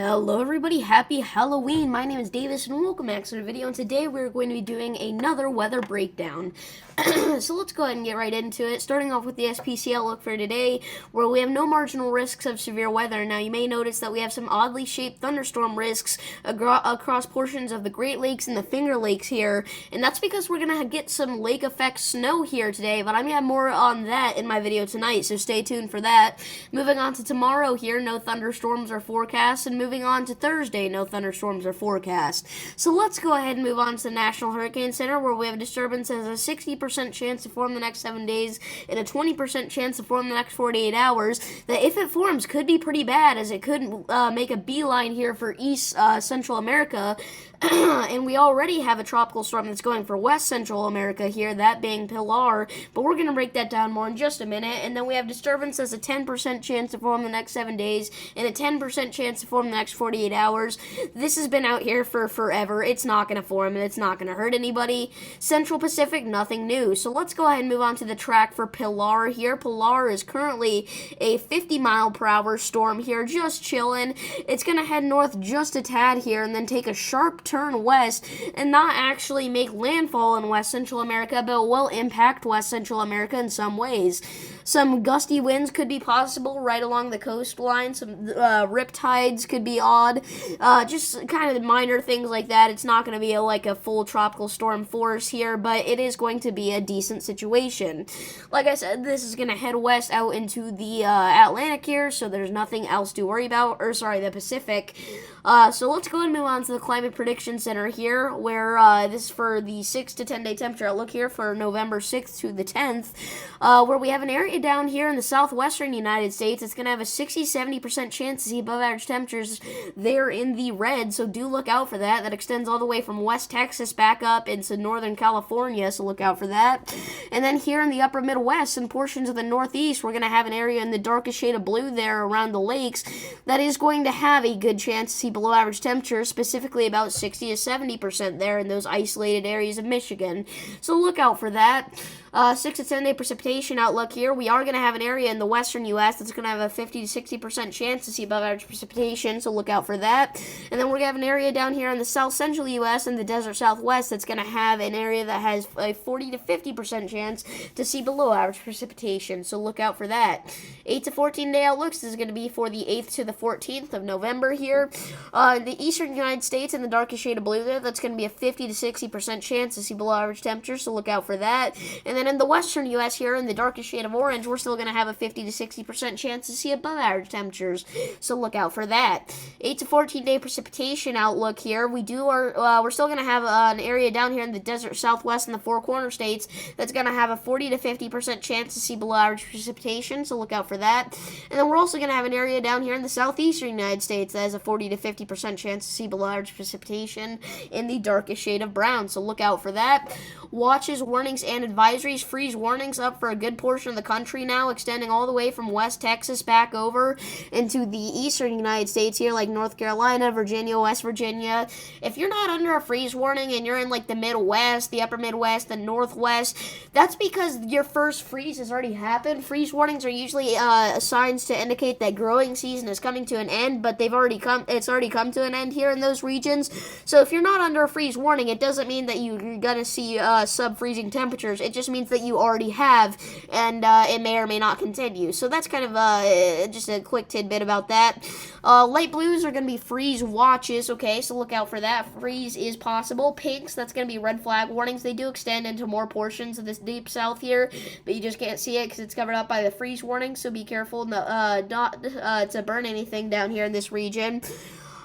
Hello everybody, happy Halloween. My name is Davis and welcome back to the video, and today we're going to be doing another weather breakdown. So let's go ahead and get right into it, starting off with the SPC outlook for today, where we have no marginal risks of severe weather. Now you may notice that we have some oddly shaped thunderstorm risks across portions of the Great Lakes and the Finger Lakes here, and that's because we're going to get some lake effect snow here today, but I'm going to have more on that in my video tonight, so stay tuned for that. Moving on to tomorrow here, no thunderstorms are forecast, and moving on to Thursday, no thunderstorms are forecast. So let's go ahead and move on to the National Hurricane Center, where we have a disturbance that has a 60% chance to form the next 7 days and a 20% chance to form the next 48 hours. That if it forms could be pretty bad, as it could make a beeline here for East Central America. And we already have a tropical storm that's going for West Central America here, that being Pilar, but we're going to break that down more in just a minute. And then we have disturbance as a 10% chance to form the next 7 days and a 10% chance to form the next 48 hours. This has been out here for forever. It's not going to form and it's not going to hurt anybody. Central Pacific, nothing new. So let's go ahead and move on to the track for Pilar here. Pilar is currently a 50-mile-per-hour storm here, just chilling. It's going to head north just a tad here and then take a sharp turn west and not actually make landfall in West Central America, but will impact West Central America in some ways. Some gusty winds could be possible right along the coastline. Some rip tides could be odd. Just kind of minor things like that. It's not going to be like a full tropical storm force here, but it is going to be a decent situation. Like I said, this is going to head west out into the Atlantic here, so there's nothing else to worry about, or sorry, the Pacific. So let's go ahead and move on to the Climate Prediction Center here, where this is for the 6 to 10 day temperature outlook here for November 6th to the 10th, where we have an area down here in the southwestern United States. It's going to have a 60-70% chance to see above average temperatures there in the red, so do look out for that. That extends all the way from West Texas back up into northern California, so look out for that. And then here in the upper Midwest and portions of the Northeast, we're going to have an area in the darkest shade of blue there around the lakes that is going to have a good chance to see below average temperatures, specifically about 60 to 70% there in those isolated areas of Michigan. So look out for that. 6 to 10 day precipitation outlook here. We are going to have an area in the western U.S. that's going to have a 50 to 60% chance to see above average precipitation, so look out for that. And then we're going to have an area down here in the south central U.S. and the desert southwest that's going to have an area that has a 40 to 50% chance to see below average precipitation, so look out for that. 8 to 14 day outlooks is going to be for the 8th to the 14th of November here. The eastern United States in the darkest shade of blue there, that's going to be a 50 to 60% chance to see below average temperatures, so look out for that. And then in the western U.S. here, in the darkest shade of orange, we're still going to have a 50 to 60% chance to see above average temperatures, so look out for that. 8 to 14 day precipitation outlook here. We're still going to have an area down here in the desert southwest and the Four Corner states that's going to have a 40 to 50% chance to see below average precipitation, so look out for that. And then we're also going to have an area down here in the southeastern United States that has a 40 to 50% chance to see below average precipitation in the darkest shade of brown, so look out for that. Watches, warnings, and advisories. Freeze warnings up for a good portion of the country now, extending all the way from West Texas back over into the eastern United States here, like North Carolina, Virginia, West Virginia. If you're not under a freeze warning and you're in like the Midwest, the upper Midwest, the Northwest, that's because your first freeze has already happened. Freeze warnings are usually signs to indicate that growing season is coming to an end, but it's already come to an end here in those regions. So if you're not under a freeze warning, it doesn't mean that you're going to see sub-freezing temperatures. It just means that you already have, and it may or may not continue. So that's kind of just a quick tidbit about that. Light blues are going to be freeze watches, okay, so look out for that. Freeze is possible. Pinks, that's going to be red flag warnings. They do extend into more portions of this deep south here, but you just can't see it because it's covered up by the freeze warning, so be careful not to burn anything down here in this region.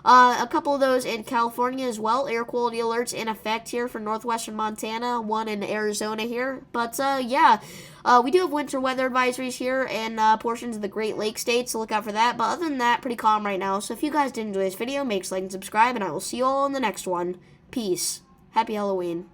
A couple of those in California as well. Air quality alerts in effect here for northwestern Montana, one in Arizona here. But yeah, we do have winter weather advisories here in portions of the Great Lakes states, so look out for that. But other than that, pretty calm right now. So if you guys did enjoy this video, make sure to like and subscribe, and I will see you all in the next one. Peace. Happy Halloween.